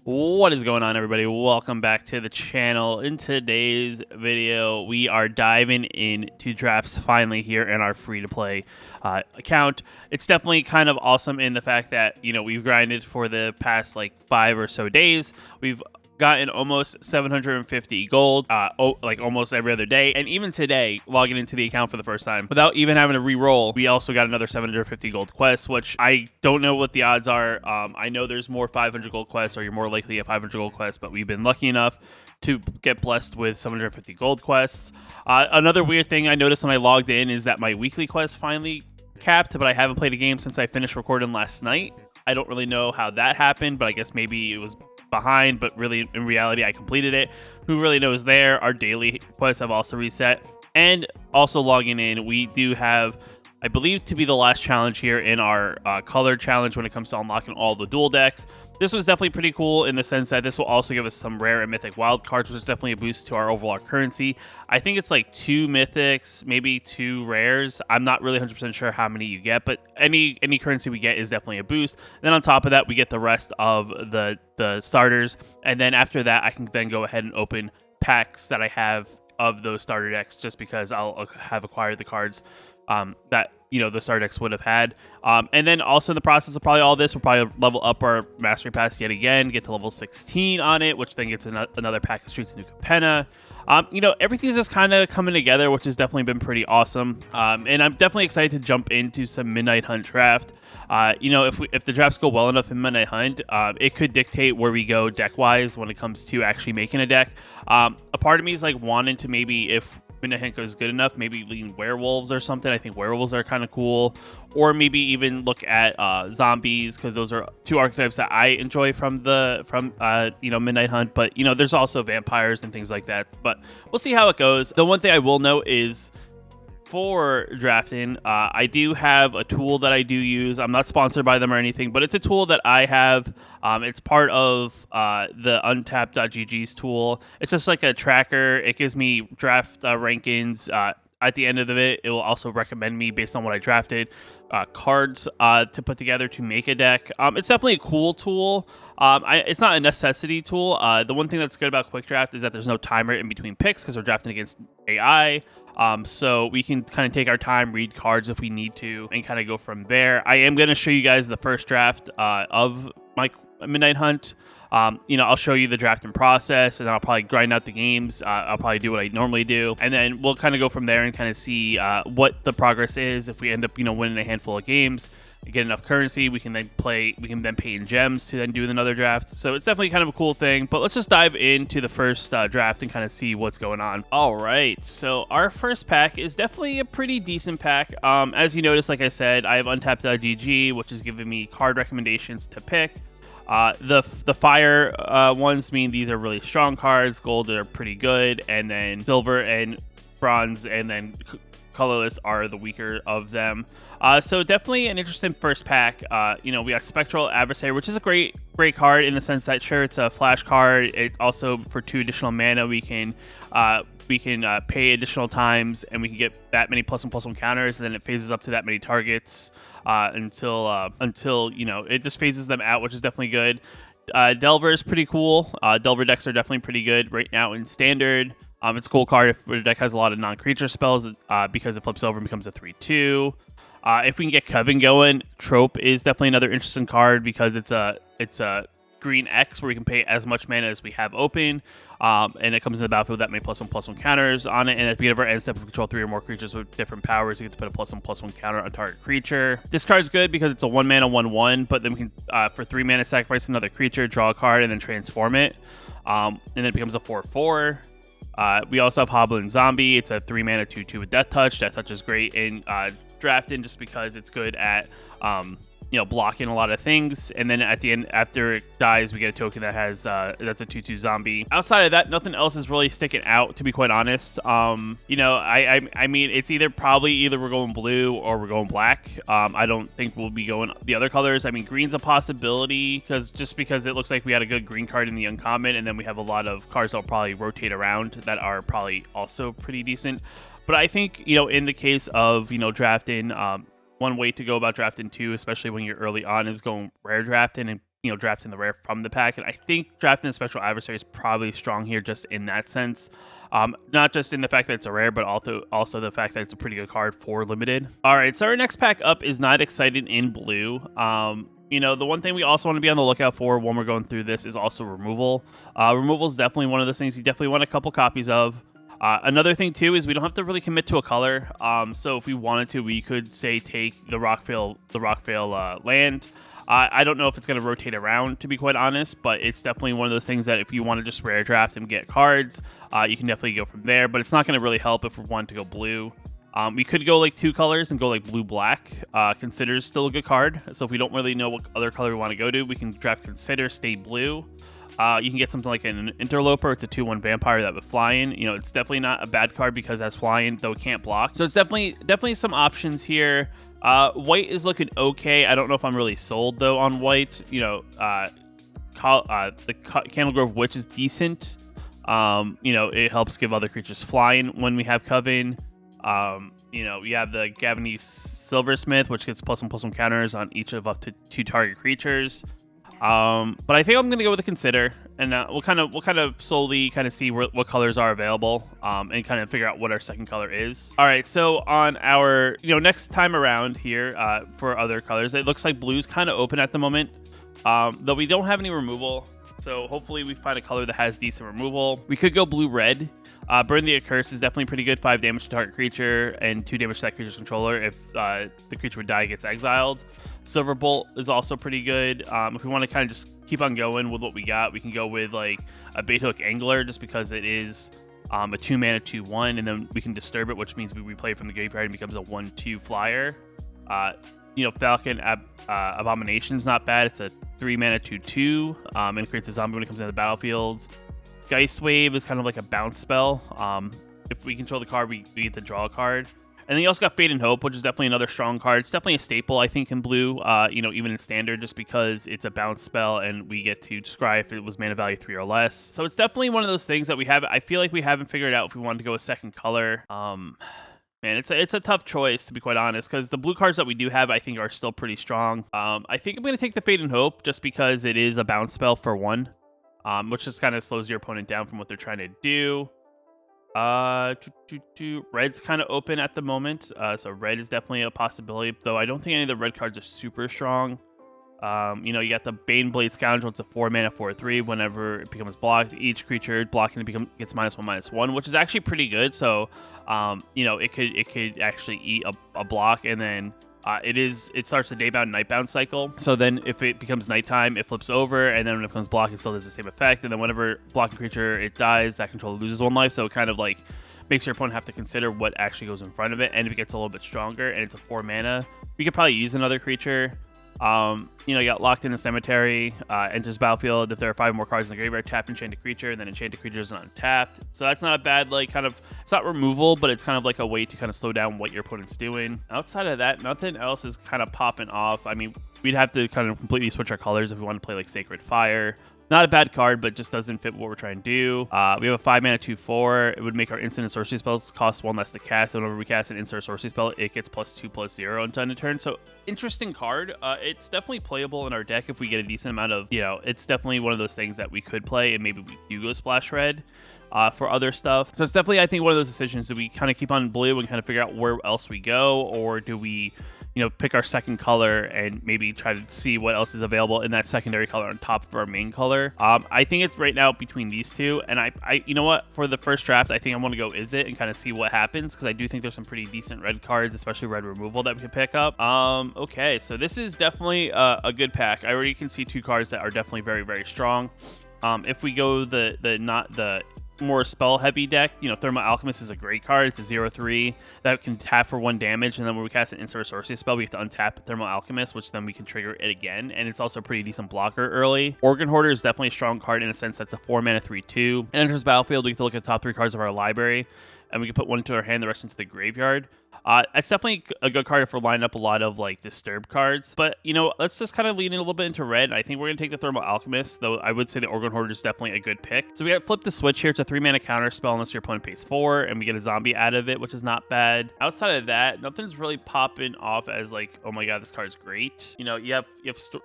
What is going on, everybody? Welcome back to the channel. In today's video, we are diving into drafts finally here in our free-to-play account. It's definitely kind of awesome in the fact that, we've grinded for the past like 5 or so days. We've gotten almost 750 gold, like almost every other day. And even today, logging into the account for the first time, without even having to re-roll, we also got another 750 gold quests, which I don't know what the odds are. I know there's more 500 gold quests, or you're more likely to get 500 gold quests, but we've been lucky enough to get blessed with 750 gold quests. Another weird thing I noticed when I logged in is that my weekly quest finally capped, but I haven't played a game since I finished recording last night. I don't really know how that happened, but I guess maybe it was behind, but really in reality I completed it. Who really knows there? Our daily quests have also reset. And also logging in, we do have, I believe, to be the last challenge here in our color challenge when it comes to unlocking all the dual decks. This was definitely pretty cool in the sense that this will also give us some rare and mythic wild cards, which is definitely a boost to our overall currency. I think it's like 2 mythics, maybe 2 rares. I'm not really 100% sure how many you get, but any currency we get is definitely a boost. And then on top of that, we get the rest of the starters. And then after that, I can then go ahead and open packs that I have of those starter decks, just because I'll have acquired the cards that the starter decks would have had. And then also in the process of probably all this, we'll probably level up our mastery pass yet again, get to level 16 on it, which then gets another pack of Streets of New Capenna. Everything's just kind of coming together, which has definitely been pretty awesome. And I'm definitely excited to jump into some Midnight Hunt draft. If the drafts go well enough in Midnight Hunt, it could dictate where we go deck-wise when it comes to actually making a deck. A part of me is like wanting to, maybe if Midnight Hunt is good enough, maybe lean werewolves or something. I think werewolves are kind of cool, or maybe even look at zombies, because those are 2 archetypes that I enjoy from Midnight Hunt. But there's also vampires and things like that. But we'll see how it goes. The one thing I will note is, for drafting, I do have a tool that I do use. I'm not sponsored by them or anything, but it's a tool that I have. It's part of the untapped.gg's tool. It's just like a tracker. It gives me draft rankings. At the end of it, it will also recommend me, based on what I drafted, cards to put together to make a deck. It's definitely a cool tool. It's not a necessity tool. The one thing that's good about Quick Draft is that there's no timer in between picks, because we're drafting against AI. So we can kind of take our time, read cards if we need to, and kind of go from there. I am going to show you guys the first draft of my Midnight Hunt. I'll show you the drafting process, and then I'll probably grind out the games. I'll probably do what I normally do, and then we'll kind of go from there and kind of see what the progress is. If we end up, winning a handful of games, get enough currency, we can then pay in gems to then do another draft. So it's definitely kind of a cool thing. But let's just dive into the first draft and kind of see what's going on. All right, so our first pack is definitely a pretty decent pack. As you notice, like I said, I have untapped.gg, which is giving me card recommendations to pick. The fire ones mean these are really strong cards. Gold are pretty good, and then silver and bronze and then colorless are the weaker of them. So definitely an interesting first pack. We got Spectral Adversary, which is a great card in the sense that, sure, it's a flash card. It also, for 2 additional mana, we can pay additional times, and we can get that many +1/+1 counters, and then it phases up to that many targets until it just phases them out, which is definitely good. Delver is pretty cool. Delver decks are definitely pretty good right now in Standard. It's a cool card if the deck has a lot of non-creature spells, because it flips over and becomes a 3/2. If we can get Coven going, Trope is definitely another interesting card, because it's a green X where we can pay as much mana as we have open, and it comes in the battlefield with that many +1/+1 counters on it. And at the beginning of our end step, if we control 3 or more creatures with different powers, you get to put a +1/+1 counter on target creature. This card's good because it's a 1 mana 1/1, but then we can for 3 mana sacrifice another creature, draw a card, and then transform it, and then it becomes a 4/4. We also have Hoblin Zombie. It's a 3 mana 2/2 with Death Touch. Death Touch is great in drafting, just because it's good at blocking a lot of things. And then at the end, after it dies, we get a token that has that's a 2/2 zombie. Outside of that, nothing else is really sticking out, to be quite honest. I mean, it's either we're going blue or we're going black. I don't think we'll be going the other colors. I mean, green's a possibility, because it looks like we had a good green card in the uncommon, and then we have a lot of cards that'll probably rotate around that are probably also pretty decent. But I think, in the case of, drafting, one way to go about drafting too, especially when you're early on, is going rare drafting and, drafting the rare from the pack. And I think drafting the Spectral Adversary is probably strong here just in that sense. Not just in the fact that it's a rare, but also the fact that it's a pretty good card for limited. All right, so our next pack up is Not Excited in blue. The one thing we also want to be on the lookout for when we're going through this is also removal. Removal is definitely one of those things you definitely want a couple copies of. Another thing too is we don't have to really commit to a color. So if we wanted to, we could say take the Rockvale land. I don't know if it's going to rotate around, to be quite honest, but it's definitely one of those things that if you want to just rare draft and get cards, you can definitely go from there. But it's not going to really help if we want to go blue. We could go like 2 colors and go like blue-black. Consider's still a good card. So if we don't really know what other color we want to go to, we can draft Consider, stay blue. You can get something like an Interloper. It's a 2/1 vampire that would fly in. It's definitely not a bad card because it has flying, though it can't block. So it's definitely some options here. White is looking okay. I don't know if I'm really sold though on white. The Candlegrove Witch is decent. It helps give other creatures flying when we have Coven. We have the Gavany Silversmith, which gets +1/+1 counters on each of up to 2 target creatures. But I think I'm gonna go with a Consider, and we'll kind of slowly see what colors are available, and kind of figure out what our second color is. All right, so on our next time around here, for other colors, it looks like blue's kind of open at the moment, though we don't have any removal. So hopefully we find a color that has decent removal. We could go blue-red. Burn the Accursed is definitely pretty good. 5 damage to target creature and 2 damage to that creature's controller if the creature would die, gets exiled. Silverbolt is also pretty good. If we want to kind of just keep on going with what we got, we can go with like a Baithook Angler just because it is a 2-mana 2/1, and then we can disturb it, which means we replay it from the graveyard and becomes a 1/2 flyer. Falcon Abomination's not bad. It's a 3-mana 2/2, and creates a zombie when it comes into the battlefield. Geist Wave is kind of like a bounce spell. If we control the card, we get to draw a card. And then you also got Fate and Hope, which is definitely another strong card. It's definitely a staple, I think, in blue, even in standard, just because it's a bounce spell and we get to scry if it was mana value 3 or less. So it's definitely one of those things that I feel like we haven't figured out if we wanted to go a second color. Man, it's a tough choice, to be quite honest, because the blue cards that we do have, I think, are still pretty strong. I think I'm going to take the Fate and Hope just because it is a bounce spell for 1, which just kind of slows your opponent down from what they're trying to do. Red's kind of open at the moment, so red is definitely a possibility, though I don't think any of the red cards are super strong. You got the Baneblade Scoundrel. It's a 4-mana 4/3. Whenever it becomes blocked, each creature blocking it gets -1/-1, which is actually pretty good. So, it could actually eat a block, and then it starts the daybound nightbound cycle. So then if it becomes nighttime, it flips over, and then when it becomes blocked, it still does the same effect. And then whenever blocking creature it dies, that controller loses 1 life. So it kind of like makes your opponent have to consider what actually goes in front of it. And if it gets a little bit stronger and it's a 4-mana, we could probably use another creature. You got Locked in the Cemetery, enters battlefield. If there are 5 more cards in the graveyard, tap Enchanted Creature, and then Enchanted Creature is untapped. So that's not a bad, it's not removal, but it's kind of like a way to kind of slow down what your opponent's doing. Outside of that, nothing else is kind of popping off. I mean, we'd have to kind of completely switch our colors if we want to play like Sacred Fire. Not a bad card, but just doesn't fit what we're trying to do. We have a 5-mana 2/4. It would make our instant and sorcery spells cost 1 less to cast. So whenever we cast an instant or sorcery spell, it gets +2/+0 until end of turn. So interesting card. It's definitely playable in our deck if we get a decent amount of, it's definitely one of those things that we could play, and maybe we do go splash red for other stuff. So it's definitely, I think, one of those decisions. Do we kind of keep on blue and kind of figure out where else we go, or do we pick our second color and maybe try to see what else is available in that secondary color on top of our main color? I think it's right now between these two, and I you know what, for the first draft, I think I want to go Is It and kind of see what happens, because I do think there's some pretty decent red cards, especially red removal, that we could pick up. Okay, so this is definitely a good pack. I already can see 2 cards that are definitely very, very strong. If we go the more spell heavy deck, Thermal Alchemist is a great card. It's a 0/3 that can tap for 1 damage, and then when we cast an instant or sorcery spell, we have to untap Thermal Alchemist, which then we can trigger it again, and it's also a pretty decent blocker early. Organ Hoarder is definitely a strong card in a sense that's a 4-mana 3/2. It enters battlefield. We get to look at the top 3 cards of our library. and we can put one into our hand, the rest into the graveyard. It's definitely a good card if we're lining up a lot of like disturbed cards. But you know, let's just kind of lean in a little bit into red. I think we're gonna take the Thermal Alchemist, though I would say the Organ Hoarder is definitely a good pick. So we got flip the switch here. It's a 3-mana counter spell unless your opponent pays 4, and we get a zombie out of it, which is not bad. Outside of that, nothing's really popping off as like, oh my god, this card's great. You know, you have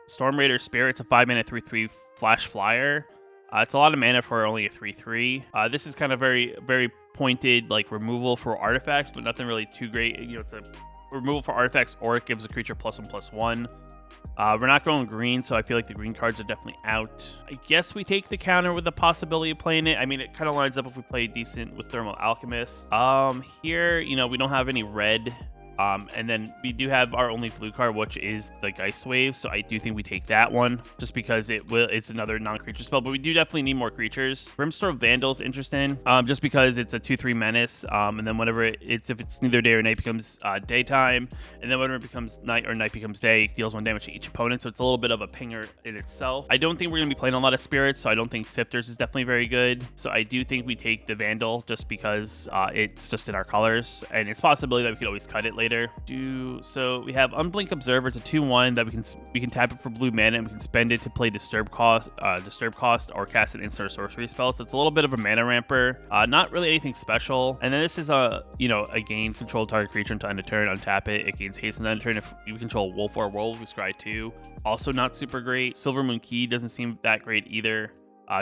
Storm Raider Spirit. It's a 5-mana 3/3 flash flyer. It's a lot of mana for only a 3/3. This is kind of very pointed like removal for artifacts, but nothing really too great. You know, it's a removal for artifacts, or it gives a creature +1/+1. We're not going green, so I feel like the green cards are definitely out. I guess we take the counter with the possibility of playing it. I mean, it kind of lines up if we play decent with Thermal Alchemist. Here, you know, we don't have any red. And then we do have our only blue card, which is the Geist Wave. So I do think we take that one just because it's another non-creature spell, but we do definitely need more creatures. Brimstone Vandal's interesting, just because it's a 2/3 menace. And then whenever if it's neither day or night, becomes daytime. And then whenever it becomes night or night becomes day, it deals 1 damage to each opponent. So it's a little bit of a pinger in itself. I don't think we're going to be playing a lot of spirits, so I don't think Sifters is definitely very good. So I do think we take the Vandal just because it's just in our colors, and it's a possibility that we could always cut it later. So we have Unblink Observer. It's a 2/1 that we can tap it for blue mana, and we can spend it to play disturb cost or cast an instant or sorcery spell. So it's a little bit of a mana ramper, not really anything special. And then this is a gain control target creature until end of turn. Untap it. It gains haste until end of turn if you control wolf or werewolf. We scry 2. Also not super great. Silver Moon Key doesn't seem that great either.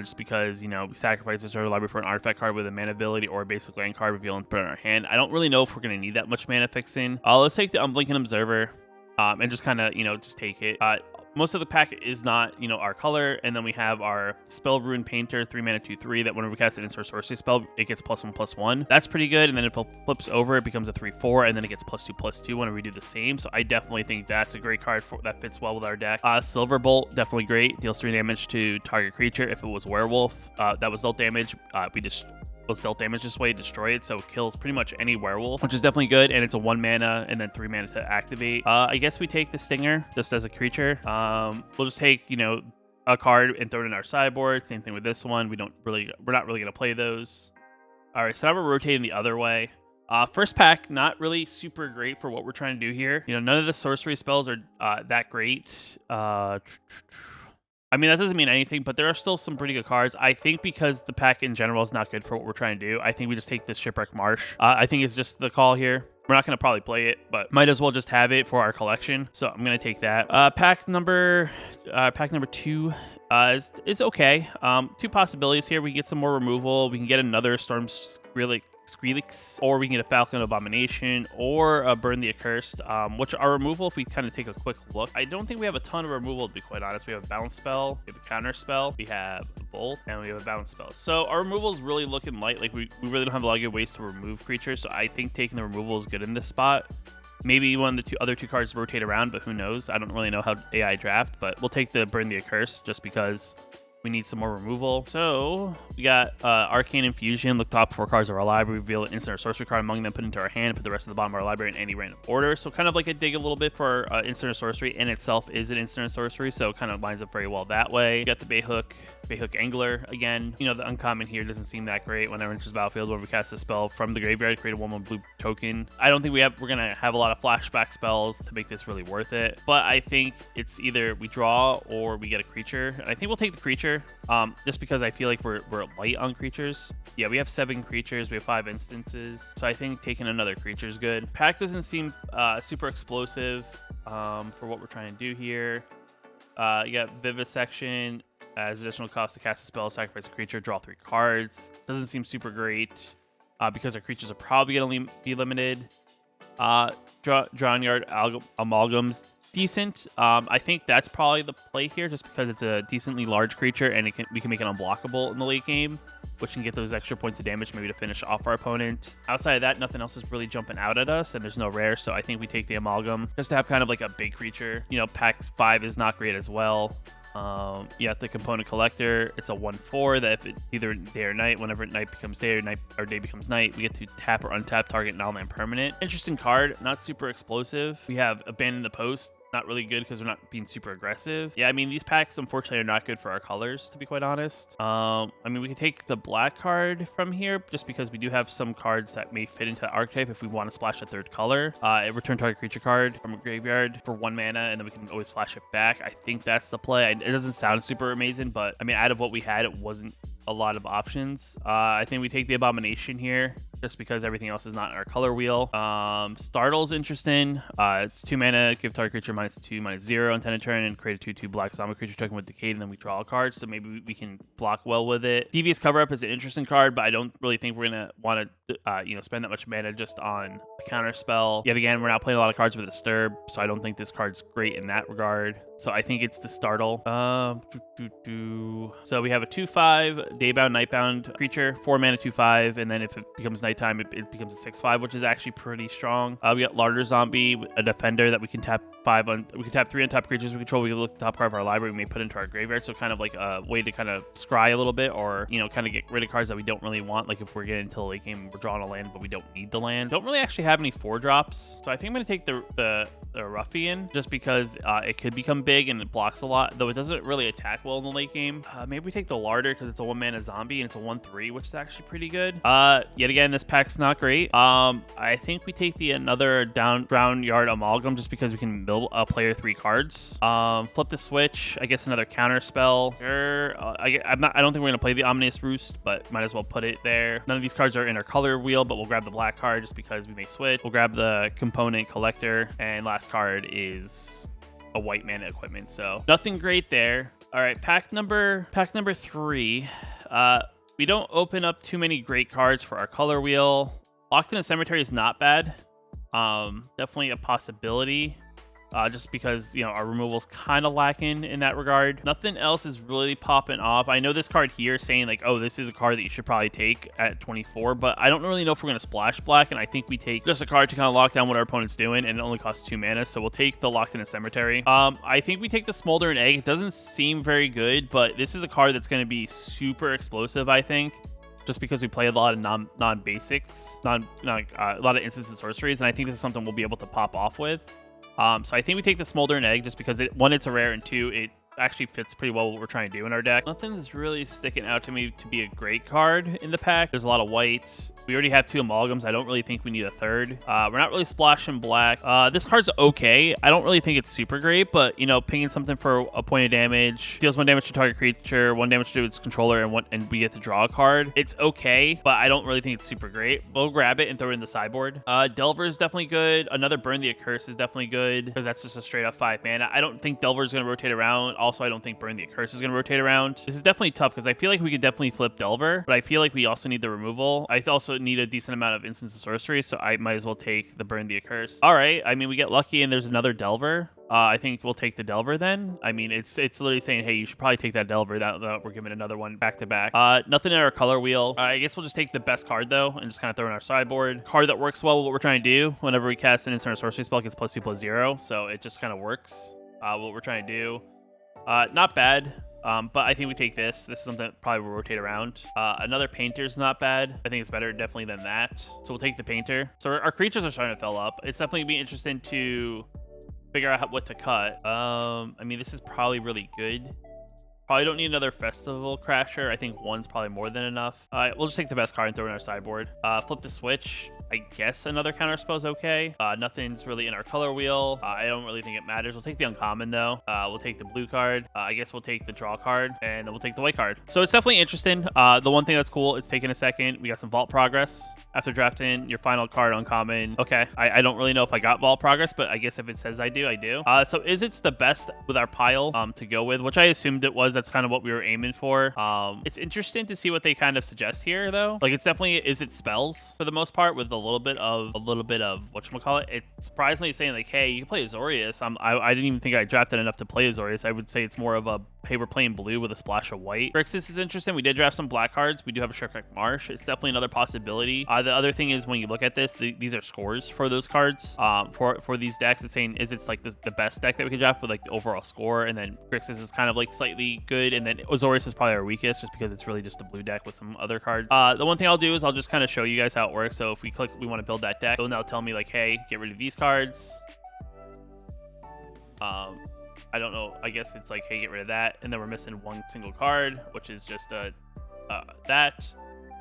Just because, you know, we sacrifice the library for an artifact card with a mana ability or a basic land card, reveal and put it in our hand. I don't really know if we're going to need that much mana fixing. Let's take the Unblinking Observer and just kind of, just take it. Most of the pack is not, our color. And then we have our Spell Ruin Painter, 3-mana 2/3, that whenever we cast an instant sorcery spell, it gets +1/+1. That's pretty good. And then if it flips over, it becomes a 3/4, and then it gets +2/+2 whenever we do the same. So I definitely think that's a great card that fits well with our deck. Silver Bolt, definitely great. Deals 3 damage to target creature. If it was werewolf, that was dealt damage. Was dealt damage this way, destroy it, so it kills pretty much any werewolf, which is definitely good. And it's a 1 mana and then 3 mana to activate. I guess we take the Stinger just as a creature. We'll just take a card and throw it in our sideboard. Same thing with this one. We're not really gonna play those. All right, so now we're rotating the other way. First pack, not really super great for what we're trying to do here. None of the sorcery spells are that great. I mean, that doesn't mean anything, but there are still some pretty good cards. I think because the pack in general is not good for what we're trying to do, I think we just take this Shipwreck Marsh. I think it's just the call here. We're not going to probably play it, but might as well just have it for our collection. So I'm going to take that. Pack number 2 is okay. 2 possibilities here. We get some more removal. We can get another Storm Skrillex, or we can get a Falcon Abomination, or a Burn the Accursed, which are removal if we kind of take a quick look. I don't think we have a ton of removal, to be quite honest. We have a Bounce Spell, we have a Counter Spell, we have a Bolt, and we have a Bounce Spell. So our removal is really looking light. Like we really don't have a lot of good ways to remove creatures, so I think taking the removal is good in this spot. Maybe one of the other two cards rotate around, but who knows? I don't really know how AI draft, but we'll take the Burn the Accursed just because we need some more removal. So we got Arcane Infusion. Look top 4 cards of our library, reveal an instant or sorcery card among them, put into our hand, put the rest of the bottom of our library in any random order. So kind of like a dig a little bit for instant or sorcery. In itself is an instant or sorcery, so it kind of lines up very well that way. We got the Bayhook Angler again. The uncommon here doesn't seem that great. Whenever it enters the battlefield, when we cast a spell from the graveyard, create a 1/1 blue token. I don't think we're gonna have a lot of flashback spells to make this really worth it. But I think it's either we draw or we get a creature. And I think we'll take the creature. Just because I feel like we're light on creatures. Yeah, we have 7 creatures. We have 5 instances. So I think taking another creature is good. Pack doesn't seem super explosive for what we're trying to do here. You got Vivisection as additional cost to cast a spell, sacrifice a creature, draw 3 cards. Doesn't seem super great because our creatures are probably going to be limited. Drawn Yard Amalgams. Decent. I think that's probably the play here just because it's a decently large creature and we can make it unblockable in the late game, which can get those extra points of damage maybe to finish off our opponent. Outside of that, nothing else is really jumping out at us, and there's no rare, so I think we take the Amalgam just to have kind of like a big creature. Pack 5 is not great as well. You have the Component Collector. It's a 1/4 that if it either day or night, whenever night becomes day or day becomes night, we get to tap or untap target non-land permanent. Interesting card, not super explosive. We have Abandon the Post. not really good because we're not being super aggressive. Yeah, I mean, these packs unfortunately are not good for our colors, to be quite honest. I mean, we can take the black card from here just because we do have some cards that may fit into the archetype if we want to splash a third color. It return target creature card from a graveyard for 1 mana, and then we can always flash it back. I think that's the play. It doesn't sound super amazing, but I mean, out of what we had, it wasn't a lot of options. I think we take the Abomination here just because everything else is not in our color wheel. Startle's interesting. It's 2 mana, give target creature -2/-0 on 10 turn, and create a 2/2 black zombie creature token with Decayed, and then we draw a card, so maybe we can block well with it. Devious Cover Up is an interesting card, but I don't really think we're gonna want to spend that much mana just on a counter spell. Yet again, we're not playing a lot of cards with Disturb, so I don't think this card's great in that regard. So I think it's the Startle. So we have a 2/5 Daybound Nightbound creature, 4 mana 2/5, and then if it becomes nighttime, it becomes a 6/5, which is actually pretty strong. We got Larder Zombie, a defender that we can tap 5 on. We can tap 3 on top creatures we control. We can look at the top card of our library. We may put into our graveyard, so kind of like a way to kind of scry a little bit, or kind of get rid of cards that we don't really want. Like if we're getting into the late game, we're drawing a land, but we don't need the land. Don't really actually have any 4-drops, so I think I'm gonna take the Ruffian just because it could become big and it blocks a lot, though it doesn't really attack well in the late game. Maybe we take the Larder because it's a 1 mana zombie and it's a 1/3, which is actually pretty good. Yet again, this pack's not great. I think we take another Drown Yard Amalgam just because we can mill a player 3 cards. Flip the switch. I guess another counter spell. I don't think we're gonna play the Ominous Roost, but might as well put it there. None of these cards are in our color wheel, but we'll grab the black card just because we may switch. We'll grab the Component Collector, and last card is a white mana equipment. So nothing great there. All right, pack number 3. We don't open up too many great cards for our color wheel. Locked in the Cemetery is not bad. Definitely a possibility. Just because, our removal's kind of lacking in that regard. Nothing else is really popping off. I know this card here saying like, oh, this is a card that you should probably take at 24, but I don't really know if we're going to splash black, and I think we take just a card to kind of lock down what our opponent's doing, and it only costs 2 mana, so we'll take the Locked in a Cemetery. I think we take the Smoldering Egg. It doesn't seem very good, but this is a card that's going to be super explosive, I think. Just because we play a lot of non-basics, a lot of instants and sorceries, and I think this is something we'll be able to pop off with. So I think we take the Smoldering Egg just because, one, it's a rare, and 2, it actually fits pretty well what we're trying to do in our deck. Nothing's really sticking out to me to be a great card in the pack. There's a lot of white. We already have 2 Amalgams. I don't really think we need a third. We're not really splashing black. This card's okay. I don't really think it's super great, but, pinging something for a point of damage, deals 1 damage to target creature, 1 damage to its controller, and we get to draw a card. It's okay, but I don't really think it's super great. We'll grab it and throw it in the sideboard. Delver is definitely good. Another Burn the Accursed is definitely good because that's just a straight up 5 mana. I don't think Delver is going to rotate around. Also, I don't think Burn the Accursed is going to rotate around. This is definitely tough because I feel like we could definitely flip Delver, but I feel like we also need the removal. I also need a decent amount of instants of sorcery, so I might as well take the Burn the Accursed. All right, I mean, we get lucky and there's another Delver. I think we'll take the Delver then. I mean, it's literally saying, hey, you should probably take that Delver. That we're giving another one back to back. Nothing in our color wheel. I guess we'll just take the best card though and just kind of throw in our sideboard. Card that works well with what we're trying to do. Whenever we cast an instant or sorcery spell, it gets +2/+0, so it just kind of works. What we're trying to do. Not bad. But I think we take this. This is something that probably will rotate around. Another Painter's not bad. I think it's better definitely than that. So we'll take the Painter. So our creatures are starting to fill up. It's definitely going to be interesting to figure out what to cut. I mean, this is probably really good. Probably don't need another Festival Crasher. I think 1's probably more than enough. We'll just take the best card and throw it in our sideboard. Flip the switch. I guess another counter spell is okay. Nothing's really in our color wheel. I don't really think it matters. We'll take the uncommon though. We'll take the blue card. I guess we'll take the draw card, and then we'll take the white card. So it's definitely interesting. The one thing that's cool, it's taking a second. We got some Vault Progress after drafting your final card uncommon. Okay, I don't really know if I got Vault Progress, but I guess if it says I do, I do. So Izzet's the best with our pile to go with, which I assumed it was. That's kind of what we were aiming for. It's interesting to see what they kind of suggest here though. Like, it's definitely Izzet spells for the most part with a little bit of whatchamacallit. It's surprisingly saying like, hey, you can play Azorius. I didn't even think I drafted enough to play Azorius. I would say it's more of a, hey, we're playing blue with a splash of white. Grixis is interesting. We did draft some black cards. We do have a Shirkrak Marsh. It's definitely another possibility. The other thing is, when you look at this, these are scores for those cards. For these decks, it's saying is it's like the best deck that we could draft with like the overall score, and then Grixis is kind of like slightly good, and then Azorius is probably our weakest just because it's really just a blue deck with some other cards. The one thing I'll do is I'll just kind of show you guys how it works. So if we click, we want to build that deck, it'll now tell me like, hey, get rid of these cards. I don't know. I guess it's like, hey, get rid of that, and then we're missing one single card, which is just that,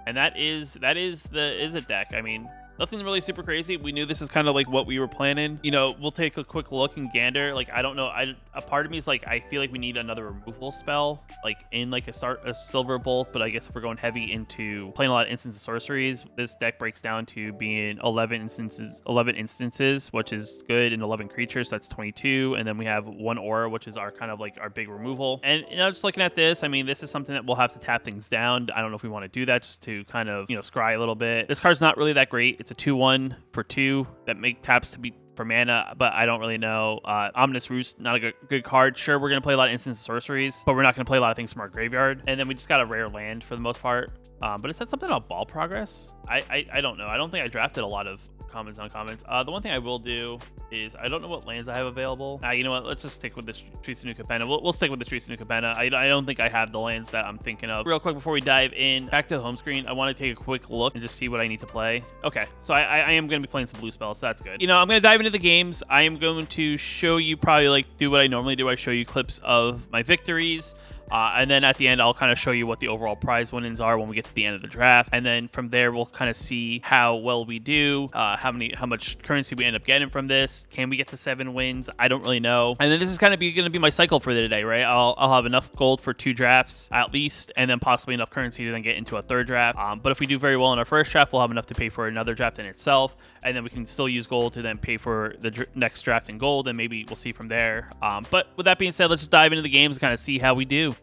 and that is a deck. I mean, nothing really super crazy. We knew this is kind of like what we were planning. You know, we'll take a quick look and gander. Like, I don't know. A part of me is like, I feel like we need another removal spell, like in like a silver bolt. But I guess if we're going heavy into playing a lot of instants and sorceries, this deck breaks down to being 11 instances, which is good, and 11 creatures. So that's 22, and then we have one aura, which is our kind of like our big removal. And you know, just looking at this, I mean, this is something that we'll have to tap things down. I don't know if we want to do that just to kind of, you know, scry a little bit. This card's not really that great. It's a 2/1 for 2 that make taps to be for mana, but I don't really know. Ominous Roost, not a good card. Sure, we're going to play a lot of instants and sorceries, but we're not going to play a lot of things from our graveyard. And then we just got a rare land for the most part. But it said something about ball progress. I don't know. I don't think I drafted a lot of commons on commons. The one thing I will do is, I don't know what lands I have available. You know what? Let's just stick with the Streets of New Capenna. We'll stick with the Streets of New Capenna. I don't think I have the lands that I'm thinking of. Real quick before we dive in, back to the home screen, I want to take a quick look and just see what I need to play. Okay, so I am going to be playing some blue spells, so that's good. You know, I'm going to dive into the games. I am going to show you, probably like do what I normally do. I show you clips of my victories. And then at the end, I'll kind of show you what the overall prize winnings are when we get to the end of the draft. And then from there, we'll kind of see how well we do, how much currency we end up getting from this. Can we get to 7 wins? I don't really know. And then this is kind of going to be my cycle for the today, right? I'll have enough gold for 2 drafts at least, and then possibly enough currency to then get into a 3rd draft. But if we do very well in our 1st draft, we'll have enough to pay for another draft in itself, and then we can still use gold to then pay for the next draft in gold, and maybe we'll see from there. But with that being said, let's just dive into the games and kind of see how we do.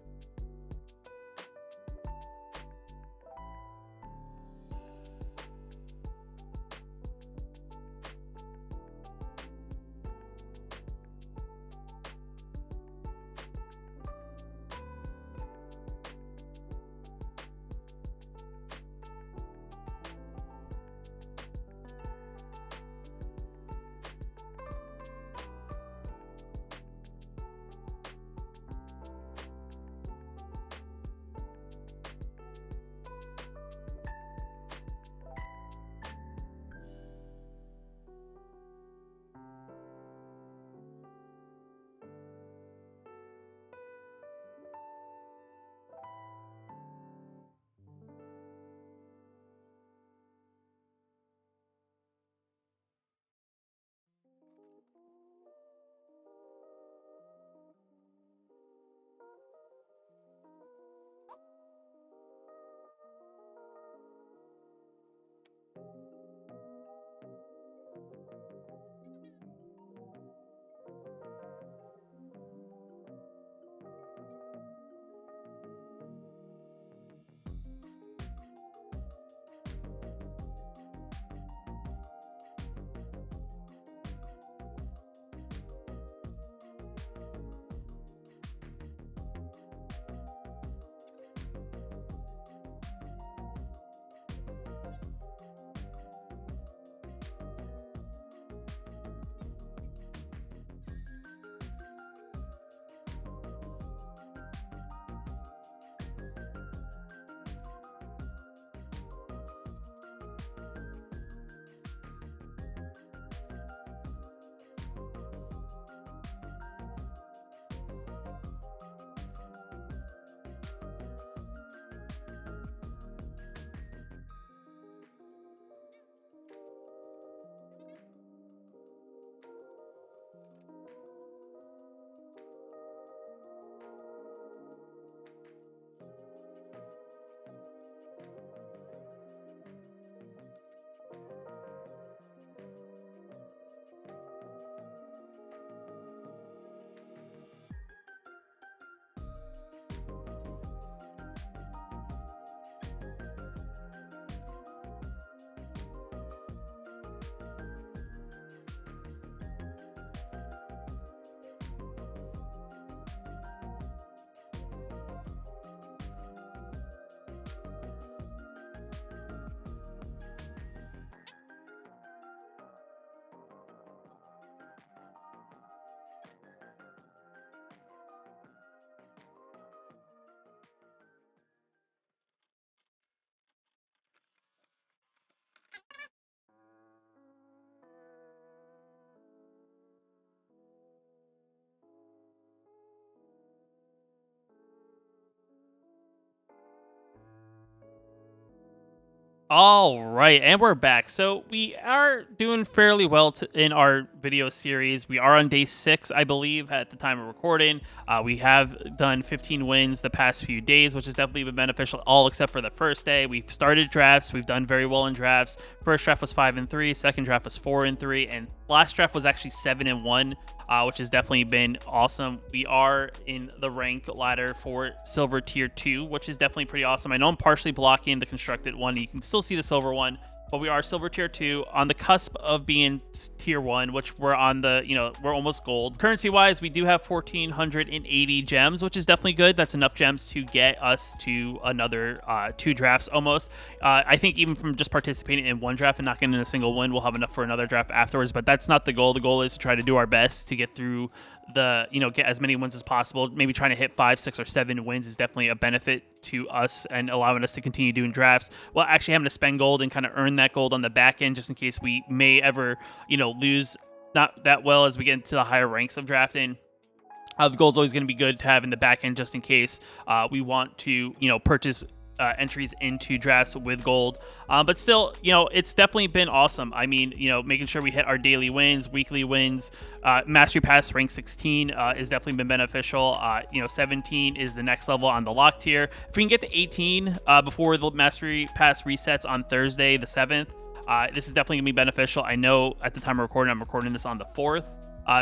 All right, and we're back. So we are doing fairly well in our video series. We are on day 6, I believe, at the time of recording. We have done 15 wins the past few days, which has definitely been beneficial, all except for the first day. We've started drafts. We've done very well in drafts. First draft was 5-3, second draft was 4-3, and last draft was actually 7-1. Which has definitely been awesome. We are in the rank ladder for silver tier 2, which is definitely pretty awesome. I know I'm partially blocking the constructed one. You can still see the silver one, but we are silver tier 2 on the cusp of being tier 1, which we're on the, we're almost gold. Currency wise, we do have 1,480 gems, which is definitely good. That's enough gems to get us to another 2 drafts almost. I think even from just participating in one draft and not getting a single win, we'll have enough for another draft afterwards, but that's not the goal. The goal is to try to do our best to get through the, get as many wins as possible. Maybe trying to hit 5, 6, or 7 wins is definitely a benefit to us and allowing us to continue doing drafts. Well, actually having to spend gold and kind of earn that gold on the back end just in case we may ever, lose not that well as we get into the higher ranks of drafting. The gold's always going to be good to have in the back end just in case we want to, purchase entries into drafts with gold. But still, it's definitely been awesome. I mean, making sure we hit our daily wins, weekly wins, Mastery Pass rank 16 has definitely been beneficial. 17 is the next level on the lock tier. If we can get to 18 before the Mastery Pass resets on Thursday, the 7th, this is definitely going to be beneficial. I know at the time of recording, I'm recording this on the 4th.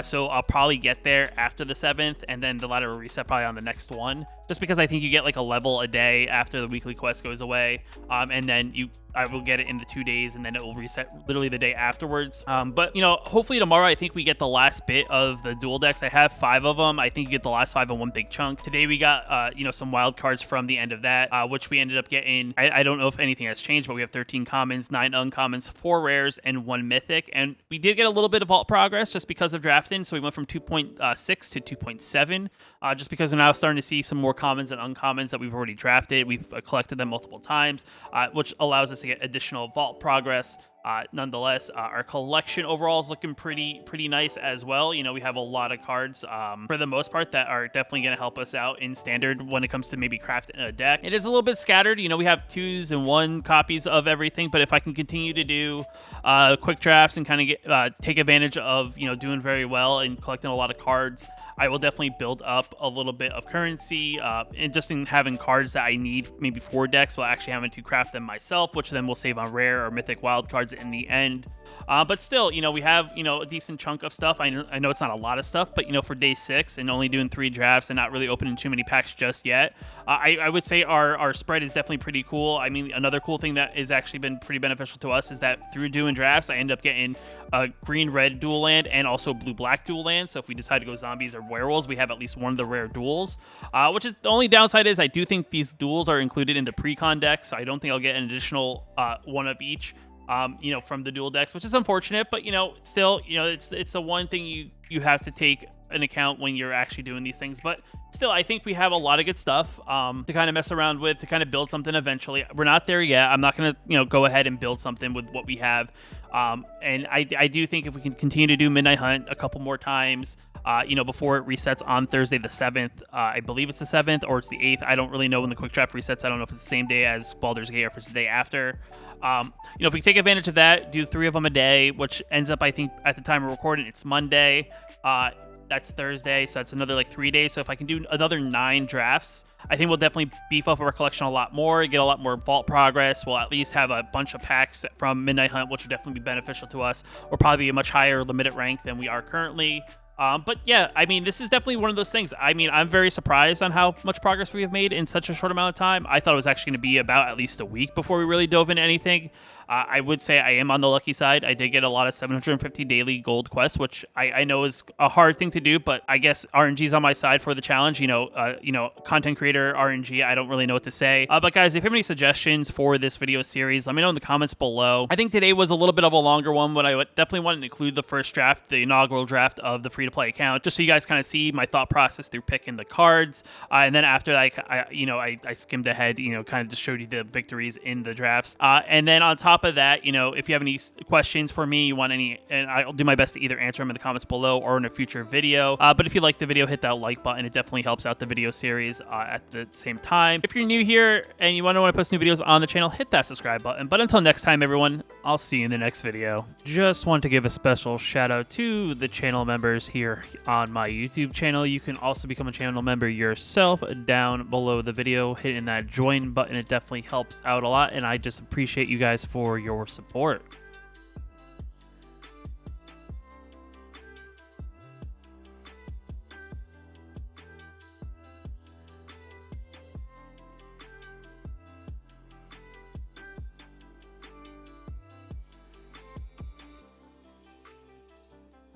So I'll probably get there after the 7th, and then the ladder will reset probably on the next one, just because I think you get like a level a day after the weekly quest goes away, and then I will get it in the 2 days, and then it will reset literally the day afterwards. But hopefully tomorrow I think we get the last bit of the dual decks. I have 5 of them. I think you get the last 5 in one big chunk. Today we got some wild cards from the end of that, which we ended up getting. I don't know if anything has changed, but we have 13 commons, 9 uncommons, 4 rares, and 1 mythic. And we did get a little bit of vault progress just because of drafting. So we went from 2.6 to 2.7, just because we're now starting to see some more commons and uncommons that we've already drafted. We've collected them multiple times, which allows us to get additional vault progress. Nonetheless, our collection overall is looking pretty nice as well. We have a lot of cards for the most part that are definitely going to help us out in standard when it comes to maybe crafting a deck. It is a little bit scattered. We have 2s and 1 copies of everything, but if I can continue to do quick drafts and kind of take advantage of doing very well and collecting a lot of cards, I will definitely build up a little bit of currency and just in having cards that I need maybe 4 decks while actually having to craft them myself, which then will save on rare or mythic wild cards in the end. But still, we have, a decent chunk of stuff. I know it's not a lot of stuff, but, for day 6 and only doing 3 drafts and not really opening too many packs just yet, I would say our spread is definitely pretty cool. I mean, another cool thing that has actually been pretty beneficial to us is that through doing drafts, I end up getting a green-red dual land and also blue-black dual land. So if we decide to go zombies or werewolves, we have at least one of the rare duels, which is the only downside is I do think these duels are included in the pre-con deck, so I don't think I'll get an additional one of each. From the dual decks, which is unfortunate, but still, it's the one thing you have to take an account when you're actually doing these things. But still, I think we have a lot of good stuff to kind of mess around with, to kind of build something eventually. We're not there yet. I'm not gonna go ahead and build something with what we have, and I do think if we can continue to do Midnight Hunt a couple more times, before it resets on Thursday the 7th. I believe it's the 7th or it's the 8th. I don't really know when the quick draft resets. I don't know if it's the same day as Baldur's Gate or if it's the day after. If we take advantage of that, do 3 of them a day, which ends up, I think, at the time of recording, it's Monday. That's Thursday, so that's another 3 days. So if I can do another 9 drafts, I think we'll definitely beef up our collection a lot more, get a lot more vault progress. We'll at least have a bunch of packs from Midnight Hunt, which will definitely be beneficial to us. We'll probably be a much higher limited rank than we are currently. But yeah, I mean, this is definitely one of those things. I mean, I'm very surprised on how much progress we have made in such a short amount of time. I thought it was actually going to be about at least a week before we really dove into anything. I would say I am on the lucky side. I did get a lot of 750 daily gold quests, which I know is a hard thing to do, but I guess RNG's on my side for the challenge. Content creator RNG, I don't really know what to say. But guys, if you have any suggestions for this video series, let me know in the comments below. I think today was a little bit of a longer one, but I definitely wanted to include the first draft, the inaugural draft of the free free-to-play account, just so you guys kind of see my thought process through picking the cards. And then after I skimmed ahead, kind of just showed you the victories in the drafts. And then on top of that, if you have any questions for me, you want any, and I'll do my best to either answer them in the comments below or in a future video. But if you like the video, hit that like button. It definitely helps out the video series at the same time. If you're new here and you want to know when I post new videos on the channel, hit that subscribe button. But until next time, everyone, I'll see you in the next video. Just want to give a special shout out to the channel members here on my YouTube channel. You can also become a channel member yourself down below the video, hitting that join button. It definitely helps out a lot, and I just appreciate you guys for your support.